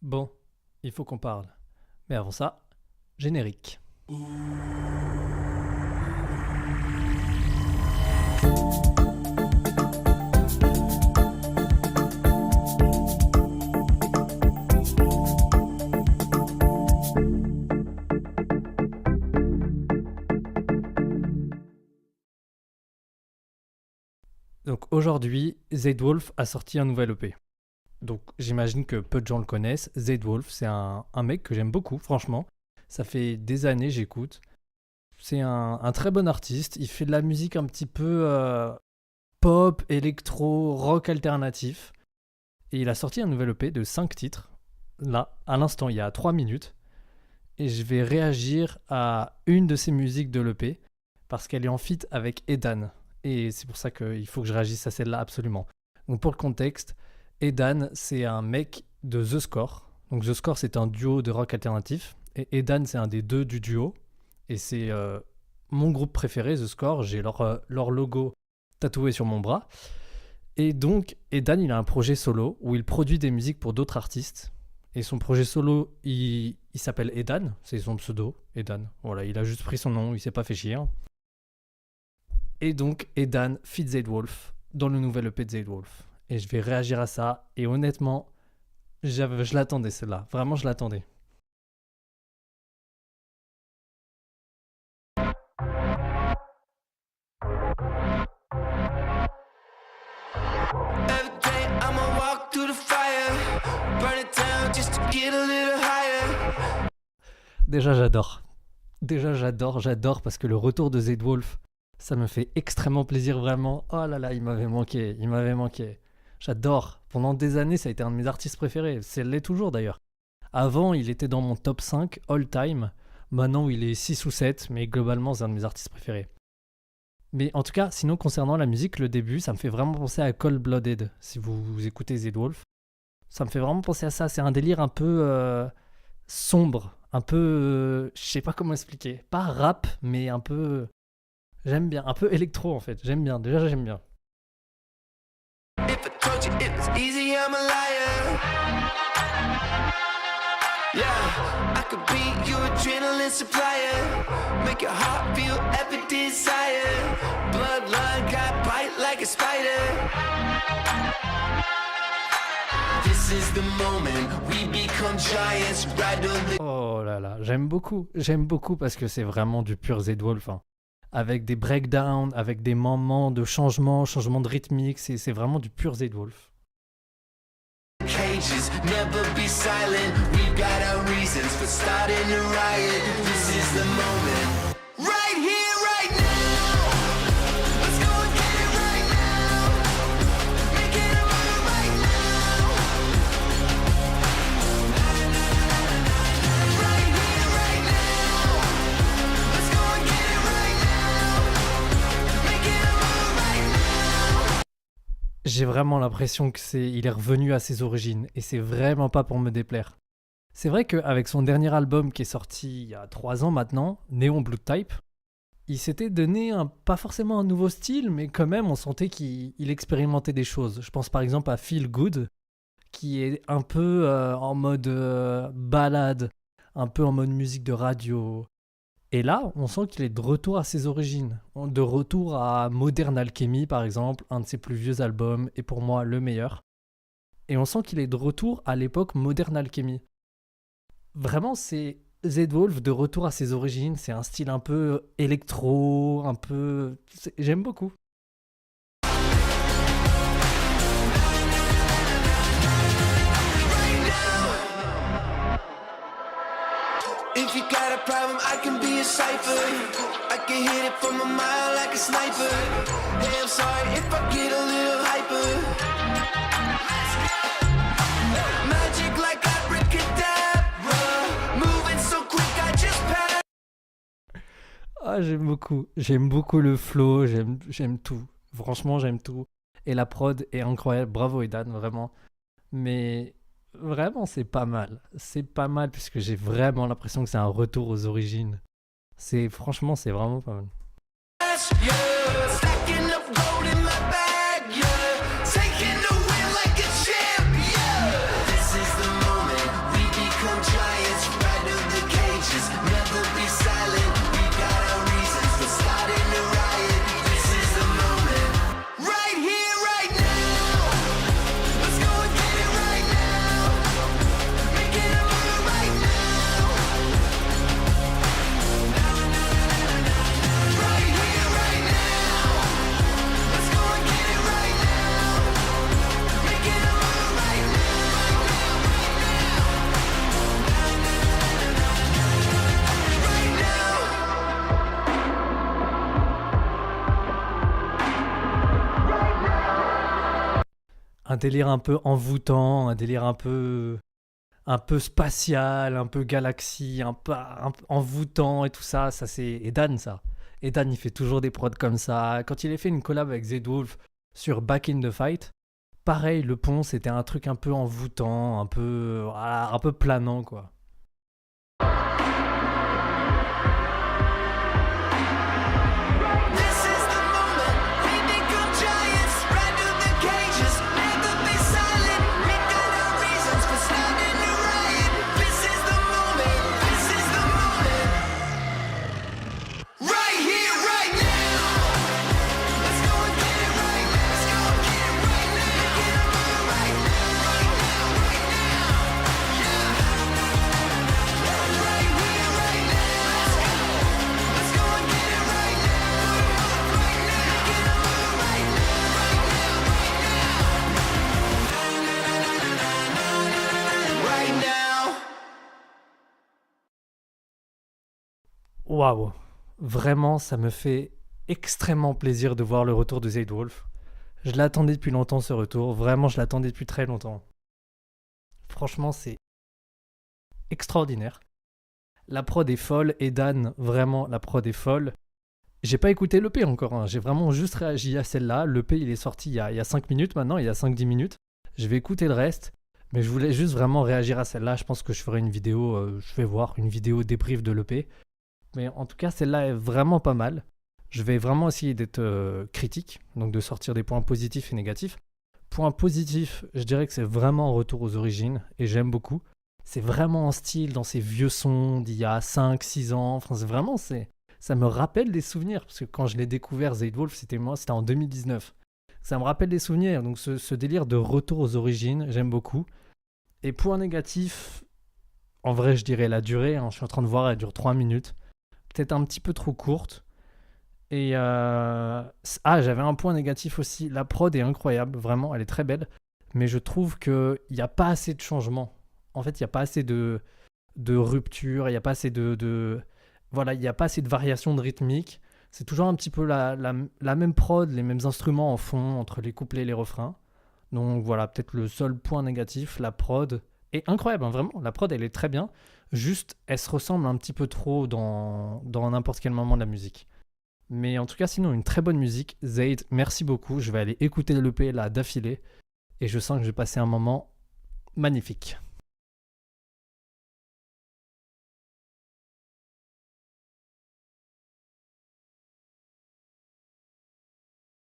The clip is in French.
Bon, il faut qu'on parle. Mais avant ça, générique. Donc aujourd'hui, Z-Wolf a sorti un nouvel EP. Donc j'imagine que peu de gens le connaissent. Z-Wolf, c'est un mec que j'aime beaucoup, franchement. Ça fait des années j'écoute. C'est un très bon artiste. Il fait de la musique un petit peu pop, électro, rock alternatif. Et il a sorti un nouvel EP de 5 titres. Là, à l'instant, il y a 3 minutes. Et je vais réagir à une de ces musiques de l'EP parce qu'elle est en feat avec Edan. Et c'est pour ça qu'il faut que je réagisse à celle-là absolument. Donc pour le contexte, Edan, c'est un mec de The Score. Donc The Score, c'est un duo de rock alternatif. Et Edan, c'est un des deux du duo. Et c'est mon groupe préféré, The Score. J'ai leur logo tatoué sur mon bras. Et donc, Edan, il a un projet solo où il produit des musiques pour d'autres artistes. Et son projet solo, il s'appelle Edan. C'est son pseudo, Edan. Voilà, il a juste pris son nom, il s'est pas fait chier. Et donc, Edan feat. Z-Wolf dans le nouvel EP de Z-Wolf. Et je vais réagir à ça. Et honnêtement, je l'attendais celle-là. Vraiment, je l'attendais. Every day I'ma walk through the fire, burn it down just to get a little higher. Déjà, j'adore parce que le retour de Z-Wolf, ça me fait extrêmement plaisir, vraiment. Oh là là, il m'avait manqué. J'adore. Pendant des années, ça a été un de mes artistes préférés. C'est l'est toujours d'ailleurs. Avant, il était dans mon top 5 all time. Maintenant, il est 6 ou 7, mais globalement, c'est un de mes artistes préférés. Mais en tout cas, sinon, concernant la musique, le début, ça me fait vraiment penser à Cold Blooded, si vous écoutez Z-Wolf. Ça me fait vraiment penser à ça. C'est un délire un peu sombre, un peu... je sais pas comment expliquer. Pas rap, mais un peu... J'aime bien, un peu électro en fait. J'aime bien, déjà j'aime bien. If I told you it was easy, I'm a liar. Yeah, I could be your adrenaline supplier, make your heart feel every desire. Bloodline got bite like a spider. This is the moment we become giants, ride on the... Oh là là, j'aime beaucoup parce que c'est vraiment du pur Z-Wolf. Hein. Avec des breakdowns, avec des moments de changement de rythmique, c'est vraiment du pur Z-Wolf. Cages, never be silent. We've got our reasons for starting a riot. This is the moment. Right here, right now. Let's go and get it right now. Make it a moment right now. Right here, right now. Let's go and get it right now. Make it a moment right now. J'ai vraiment l'impression il est revenu à ses origines et c'est vraiment pas pour me déplaire. C'est vrai qu'avec son dernier album qui est sorti il y a 3 ans maintenant, Neon Blood Type, il s'était donné pas forcément un nouveau style, mais quand même on sentait qu'il expérimentait des choses. Je pense par exemple à Feel Good, qui est un peu en mode ballade, un peu en mode musique de radio. Et là, on sent qu'il est de retour à ses origines, de retour à Modern Alchemy par exemple, un de ses plus vieux albums, et pour moi le meilleur. Et on sent qu'il est de retour à l'époque Modern Alchemy. Vraiment, c'est Z-Wolf de retour à ses origines, c'est un style un peu électro, un peu... J'aime beaucoup. If you got a problem, I can be a cipher. I can hit it from a mile like a sniper. Hey, I'm sorry if I get a little hyper. Magic like abracadabra. Moving so quick, I just pass. Ah, j'aime beaucoup le flow, j'aime tout. Franchement, j'aime tout. Et la prod est incroyable, bravo Edan, vraiment. Mais vraiment, c'est pas mal. C'est pas mal puisque j'ai vraiment l'impression que c'est un retour aux origines. Franchement, c'est vraiment pas mal. Yeah, stacking up gold in my bag. Yeah, taking the win like a champ. Yeah, this is the moment we délire un peu envoûtant, un délire un peu spatial, un peu galaxie, un peu envoûtant et tout ça. Ça, c'est Edan, ça. Edan, il fait toujours des prods comme ça. Quand il a fait une collab avec Z-Wolf sur Back in the Fight, pareil, le pont, c'était un truc un peu envoûtant, voilà, un peu planant, quoi. This is the moment we become giants. Ride through the cages, never be silent. We got our reasons for starting to riot. This is the moment. This is the moment. Right here, right now. Let's go and get it right now. Let's go and get it right now. Get it right now, right now, right now. Yeah. Right here, right now. Let's go and get it right now. Right now. Get it right now, right now. Right now. Waouh! Vraiment, ça me fait extrêmement plaisir de voir le retour de Z-Wolf. Je l'attendais depuis longtemps, ce retour. Vraiment, je l'attendais depuis très longtemps. Franchement, c'est extraordinaire. La prod est folle. Et Dan, vraiment, la prod est folle. J'ai pas écouté l'EP encore, hein. J'ai vraiment juste réagi à celle-là. L'EP, il est sorti il y a 5 minutes maintenant, il y a 5-10 minutes. Je vais écouter le reste. Mais je voulais juste vraiment réagir à celle-là. Je pense que je ferai une vidéo, je vais voir, une vidéo débrief de l'EP. Mais en tout cas, celle-là est vraiment pas mal. Je vais vraiment essayer d'être critique, donc de sortir des points positifs et négatifs. Point positif, je dirais que c'est vraiment un retour aux origines, et j'aime beaucoup. C'est vraiment en style dans ces vieux sons d'il y a 5-6 ans. Enfin, c'est vraiment, ça me rappelle des souvenirs, parce que quand je l'ai découvert, Z-Wolf, c'était en 2019. Ça me rappelle des souvenirs, donc ce délire de retour aux origines, j'aime beaucoup. Et point négatif, en vrai, je dirais la durée, hein. Je suis en train de voir, elle dure 3 minutes. Peut-être un petit peu trop courte. Et j'avais un point négatif aussi. La prod est incroyable, vraiment, elle est très belle. Mais je trouve qu'il n'y a pas assez de changements. En fait, il n'y a pas assez de rupture, il n'y a pas assez voilà, il n'y a pas assez de variations de rythmique. C'est toujours un petit peu la même prod, les mêmes instruments en fond entre les couplets et les refrains. Donc voilà, peut-être le seul point négatif, la prod est incroyable, hein, vraiment. La prod, elle est très bien. Juste, elle se ressemble un petit peu trop dans n'importe quel moment de la musique. Mais en tout cas, sinon, une très bonne musique. Zayd, merci beaucoup. Je vais aller écouter l'EP là d'affilée. Et je sens que je vais passer un moment magnifique.